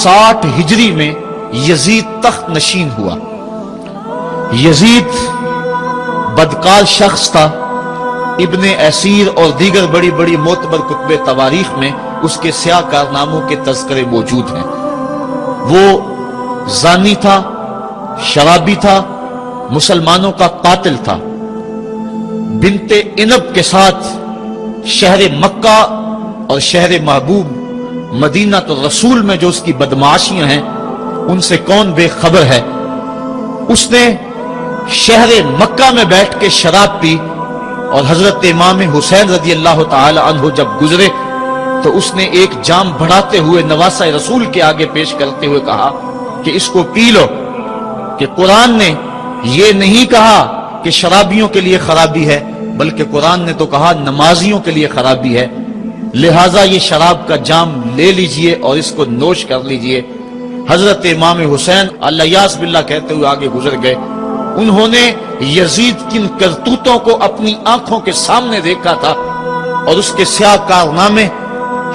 60 हिजरी में यजीद तख्त नशीन हुआ। यजीद बदकार शख्स था। इब्ने असीर और दीगर बड़ी बड़ी मोतबर कुतुब तवारीख में उसके स्याह कारनामों के तज़किरे मौजूद हैं। वो जानी था, शराबी था, मुसलमानों का कातिल था। बिनते इनब के साथ शहर मक्का और शहर महबूब मदीना तो रसूल में जो उसकी बदमाशियां हैं उनसे कौन बेखबर है। उसने शहर मक्का में बैठ के शराब पी और हजरत इमाम हुसैन रजी अल्लाह ताला अन्हु जब गुजरे तो उसने एक जाम बढ़ाते हुए नवासा रसूल के आगे पेश करते हुए कहा कि इसको पी लो, कि कुरान ने ये नहीं कहा कि शराबियों के लिए खराबी है, बल्कि कुरान ने तो कहा नमाजियों के लिए खराबी है, लिहाजा ये शराब का जाम ले लीजिए और इसको नोश कर लीजिए। हजरत इमाम हुसैन अल्लायास बिल्ला कहते हुए आगे गुजर गए। उन्होंने यजीद किन करतूतों को अपनी आंखों के सामने देखा था और उसके स्याह कारनामे।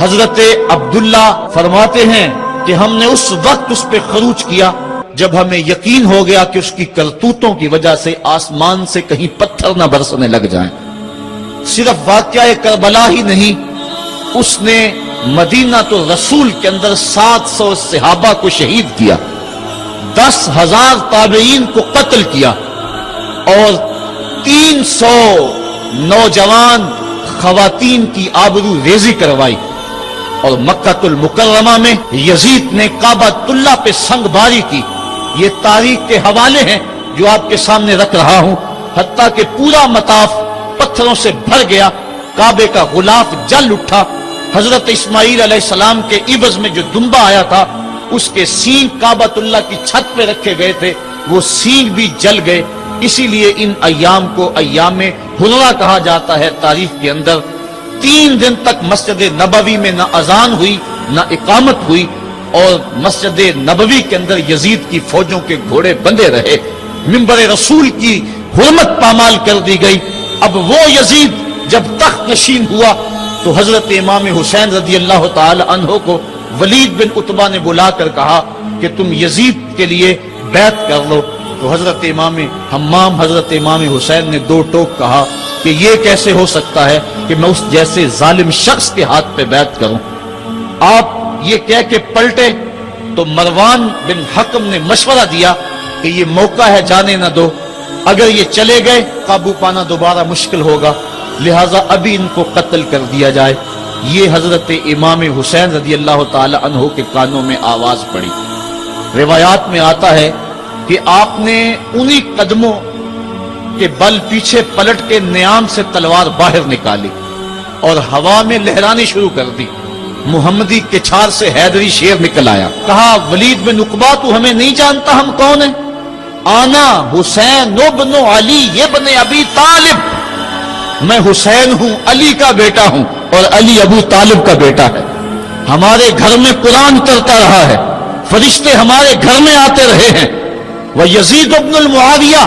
हजरत अब्दुल्ला फरमाते हैं कि हमने उस वक्त उस पर खरूज किया जब हमें यकीन हो गया कि उसकी करतूतों की वजह से आसमान से कहीं पत्थर न बरसने लग जाएं। सिर्फ वाक़या करबला ही नहीं, उसने मदीना तो रसूल के अंदर 700 सहाबा को शहीद किया, 10,000 ताबईन को कत्ल किया और 300 नौजवान खवातीन की आबरू रेजी करवाई। और मक्कातुल मुकर्रमा में यजीद ने काबातुल्लाह पे संगबारी की। ये तारीख के हवाले हैं जो आपके सामने रख रहा हूं। हत्ता कि पूरा मताफ पत्थरों से भर गया, काबे का गुलाफ जल उठा। हजरत इस्माईल अलैहिस्सलाम के इवज में जो दुम्बा आया था उसके सींग काबातुल्लाह की छत पे रखे गए थे, वो सींग भी जल गए। इसीलिए इन अय्याम को अय्याम हुर्रा कहा जाता है। तारीख के अंदर 3 दिन तक मस्जिद नबवी में न अजान हुई न इकामत हुई और मस्जिद नबवी के अंदर यजीद की फौजों के घोड़े बंधे रहे। मिंबर रसूल की हुर्मत पामाल कर दी गई। अब वो यजीद जब तख्त नशीन हुआ तो हजरत इमाम हुसैन रजी अल्लाह ताला अन्हो को वलीद बिन उतबा ने बुलाकर कहा कि तुम यजीद के लिए बैत कर लो। तो हजरत इमाम हम्माम हजरत इमाम हुसैन ने 2 टोक कहा कि ये कैसे हो सकता है कि मैं उस जैसे जालिम शख्स के हाथ पे बैत करूं। आप ये कह के पलटे तो मरवान बिन हकम ने मशवरा दिया कि ये मौका है, जाने न दो, अगर ये चले गए काबू पाना दोबारा मुश्किल होगा, लिहाजा अभी इनको कत्ल कर दिया जाए। ये हजरत इमाम हुसैन रजी अल्लाह ताला अन्हो के कानों में आवाज पड़ी। रिवायात में आता है कि आपने उन्हीं कदमों के बल पीछे पलट के नियाम से तलवार बाहर निकाली और हवा में लहरानी शुरू कर दी। मुहम्मदी के छार से हैदरी शेर निकल आया। कहा, वलीद बिन उकबा तू हमें नहीं जानता हम कौन है? आना हुसैन इब्न अली इब्न अबी तालिब, मैं हुसैन हूं, अली का बेटा हूं और अली अबू तालिब का बेटा है। हमारे घर में कुरान उतरता रहा है, फरिश्ते हमारे घर में आते रहे हैं। वह यजीद इब्न मुआविया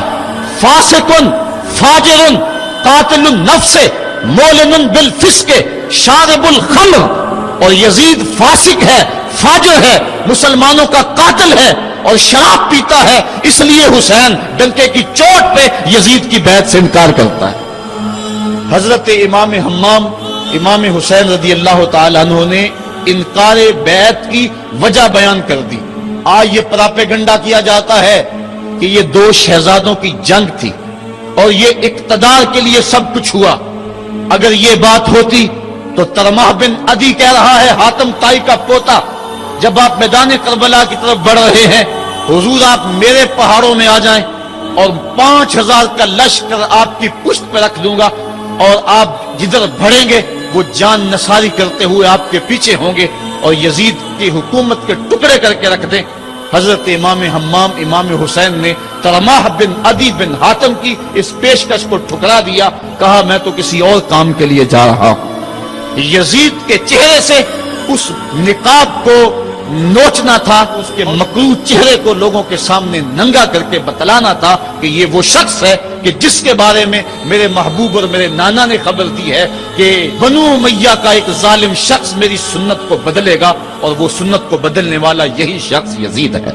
फासिकुन फाजिरुन कातिलुन नफ्से मोलिनुन बिल फिस्के शारिबुल खम्र, और यजीद फासिक है, फाजिर है, मुसलमानों का कातिल है और शराब पीता है। इसलिए हुसैन डंके की चोट पे यजीद की बैत से इनकार करता है। हजरत इमाम हम्माम इमाम हुसैन रजी अल्लाह ताला अन्हु ने इनकार बैत की वजह बयान कर दी। आज ये प्रोपेगेंडा किया जाता है कि ये 2 शहजादों की जंग थी और ये इक्तदार के लिए सब कुछ हुआ। अगर ये बात होती तो तरमाह बिन अदी कह रहा है, हातम ताई का पोता, जब आप मैदान करबला की तरफ बढ़ रहे हैं, हुजूर आप मेरे पहाड़ों में आ जाएं और 5000 का लश्कर आपकी पुष्ट पर रख दूंगा और आप जिधर बढ़ेंगे वो जान नसारी करते हुए आपके पीछे होंगे और यजीद की हुकूमत के टुकड़े करके रख दें। हजरत इमाम हम्माम इमाम हुसैन ने तरमाह बिन अदी बिन हातम की इस पेशकश को ठुकरा दिया। कहा, मैं तो किसी और काम के लिए जा रहा हूं। यजीद के चेहरे से उस निकाब को नोचना था, उसके मकरूह चेहरे को लोगों के सामने नंगा करके बतलाना था कि ये वो शख्स है کہ جس کے بارے میں میرے محبوب اور میرے نانا نے خبر دی ہے کہ بنو امیہ کا ایک ظالم شخص میری سنت کو بدلے گا، اور وہ سنت کو بدلنے والا یہی شخص یزید ہے۔